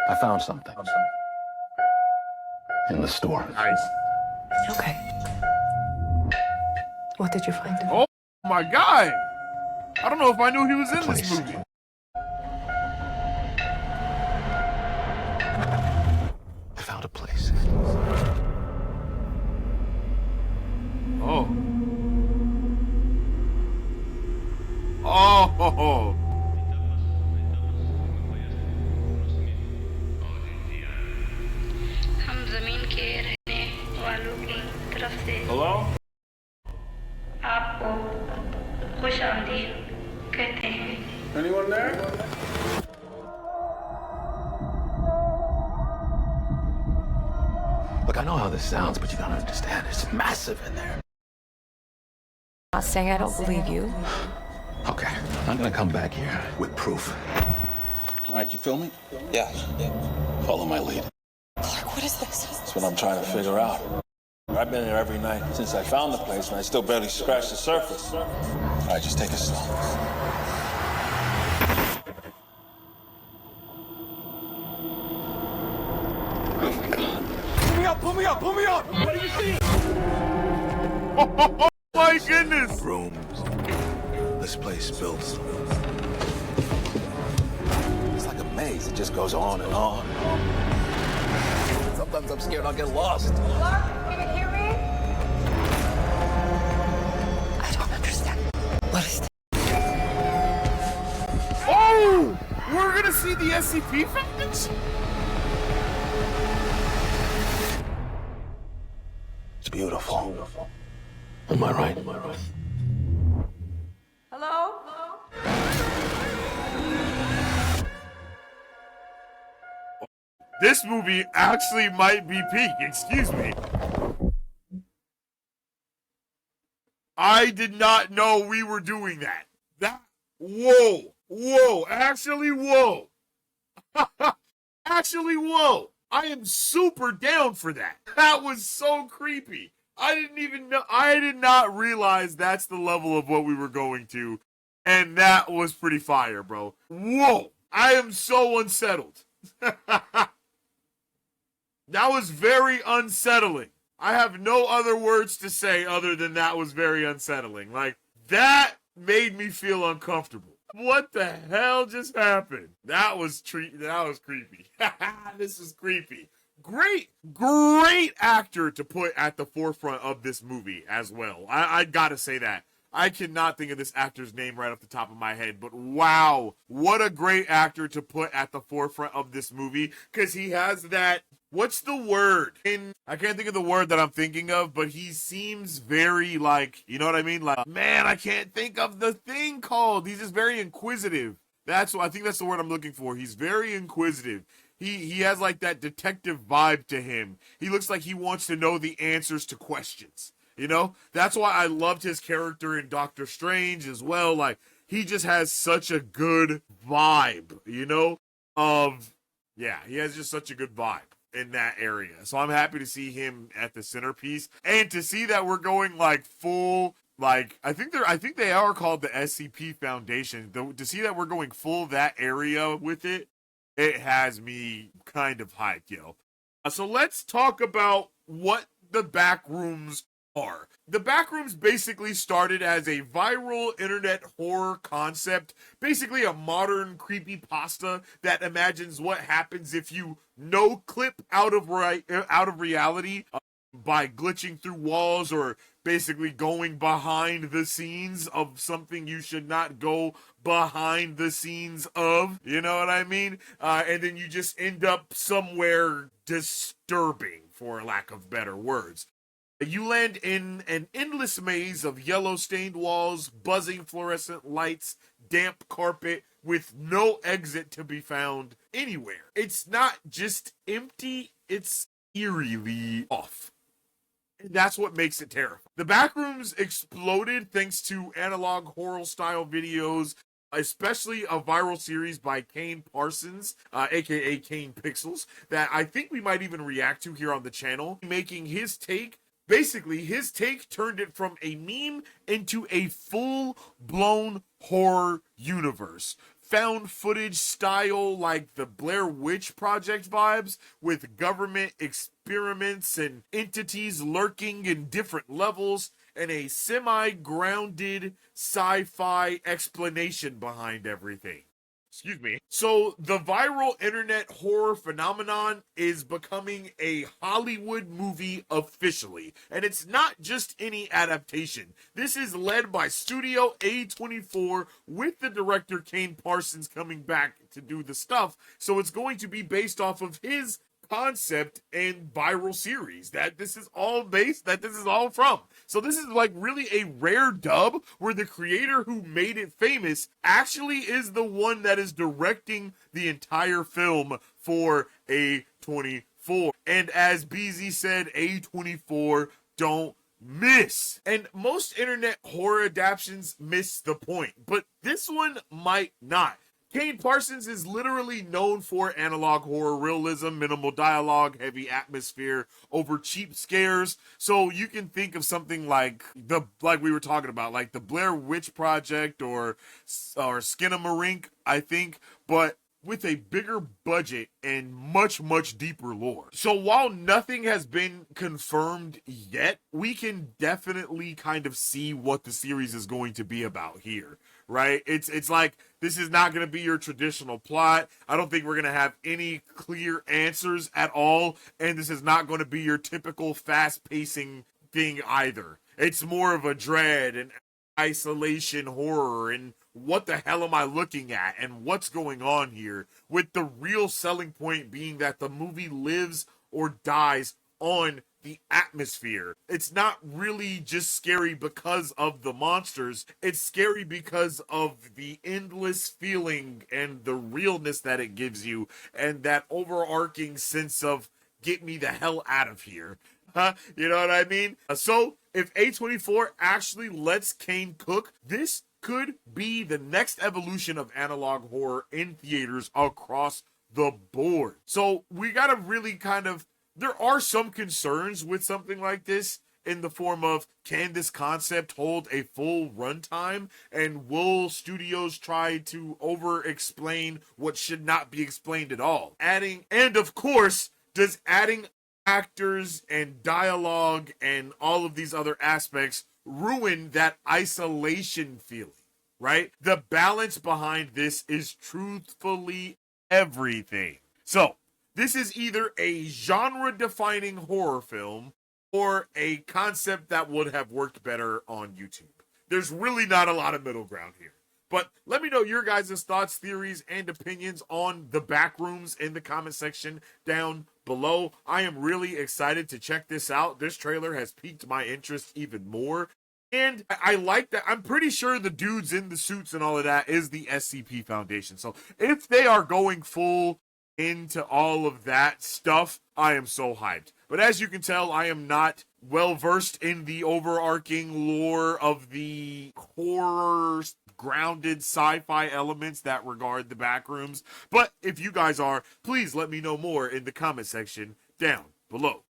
I found something in the store. Nice. Okay. What did you find? Oh my God. I don't know if I knew he was in this movie. I found a place. Oh. Oh. हम जमीन के रहने वालों की तरफ से Hello? आपको खुश आमदीद कहते हैं। Anyone there? Look, I know how this sounds, but you gotta understand, it's massive in there. Not saying I don't believe you. Okay, I'm gonna come back here with proof. All right, you feel me? Yeah. Follow my lead. Clark, what is this? That's what I'm trying to figure out. I've been here every night since I found the place, and I still barely scratched the surface. All right, just take it slow. Oh my God. Pull me up! What do you see? Oh my goodness. Rooms. This place built. It's like a maze. It just goes on and on. Sometimes I'm scared I'll get lost. Clark, can you hear me? I don't understand. What is this? Oh, we're gonna see the SCP Foundation? It's beautiful. Am I right? Hello? This movie actually might be peak. Excuse me. I did not know we were doing that. Whoa. Actually, whoa. Actually, whoa. I am super down for that. That was so creepy. I didn't even know. I did not realize that's the level of what we were going to. And that was pretty fire, bro. Whoa. I am so unsettled. That was very unsettling. I have no other words to say other than that was very unsettling. Like, that made me feel uncomfortable. What the hell just happened? That was creepy. This is creepy. Great actor to put at the forefront of this movie as well. I gotta say that. I cannot think of this actor's name right off the top of my head, but wow, what a great actor to put at the forefront of this movie, because he has that, what's the word? I can't think of the word that I'm thinking of, but he seems very like, you know what I mean? Like, man, I can't think of the thing called. He's just very inquisitive. I think that's the word I'm looking for. He's very inquisitive. He has like that detective vibe to him. He looks like he wants to know the answers to questions. You know, that's why I loved his character in Doctor Strange as well. Like, he just has such a good vibe, you know, he has just such a good vibe in that area. So I'm happy to see him at the centerpiece, and to see that we're going like full, like, I think they are called the SCP Foundation. To see that we're going full that area with it, it has me kind of hyped, yo. So let's talk about what the Backrooms are. The Backrooms basically started as a viral internet horror concept, basically a modern creepypasta that imagines what happens if you no clip out of reality by glitching through walls, or basically going behind the scenes of something you should not go behind the scenes of, you know what I mean? And then you just end up somewhere disturbing, for lack of better words. You land in an endless maze of yellow-stained walls, buzzing fluorescent lights, damp carpet, with no exit to be found anywhere. It's not just empty, it's eerily off. And that's what makes it terrifying. The Backrooms exploded thanks to analog horror-style videos, especially a viral series by Kane Parsons, aka Kane Pixels, that I think we might even react to here on the channel, making his take. Basically, his take turned it from a meme into a full-blown horror universe found footage style, like the Blair Witch Project vibes, with government experiments and entities lurking in different levels, and a semi-grounded sci-fi explanation behind everything. Excuse me. So the viral internet horror phenomenon is becoming a Hollywood movie officially. And it's not just any adaptation. This is led by Studio A24 with the director Kane Parsons coming back to do the stuff. So it's going to be based off of his concept and viral series that this is all from. So this is like really a rare dub where the creator who made it famous actually is the one that is directing the entire film for A24. And as BZ said, A24 don't miss. And most internet horror adaptations miss the point, but this one might not. Kane Parsons is literally known for analog horror realism, minimal dialogue, heavy atmosphere over cheap scares. So you can think of something like we were talking about, like the Blair Witch Project or Skinamarink, I think, but with a bigger budget and much, much deeper lore. So while nothing has been confirmed yet, we can definitely kind of see what the series is going to be about here, right? It's like, this is not going to be your traditional plot. I don't think we're going to have any clear answers at all, and this is not going to be your typical fast-pacing thing either. It's more of a dread and isolation horror and what the hell am I looking at and what's going on here, with the real selling point being that the movie lives or dies on the atmosphere. It's not really just scary because of the monsters. It's scary because of the endless feeling and the realness that it gives you, and that overarching sense of get me the hell out of here. You know what I mean? So if A24 actually lets Kane cook, this could be the next evolution of analog horror in theaters across the board. So we gotta really there are some concerns with something like this, in the form of, can this concept hold a full runtime? And will studios try to over-explain what should not be explained at all? And of course, does adding actors and dialogue and all of these other aspects ruin that isolation feeling, right? The balance behind this is truthfully everything. So, this is either a genre-defining horror film or a concept that would have worked better on YouTube. There's really not a lot of middle ground here. But let me know your guys' thoughts, theories, and opinions on the Backrooms in the comment section down below. I am really excited to check this out. This trailer has piqued my interest even more. And I like that. I'm pretty sure the dudes in the suits and all of that is the SCP Foundation. So if they are going full into all of that stuff, I am so hyped. But as you can tell, I am not well versed in the overarching lore of the horror grounded sci-fi elements that regard the Backrooms. But if you guys are, please let me know more in the comment section down below.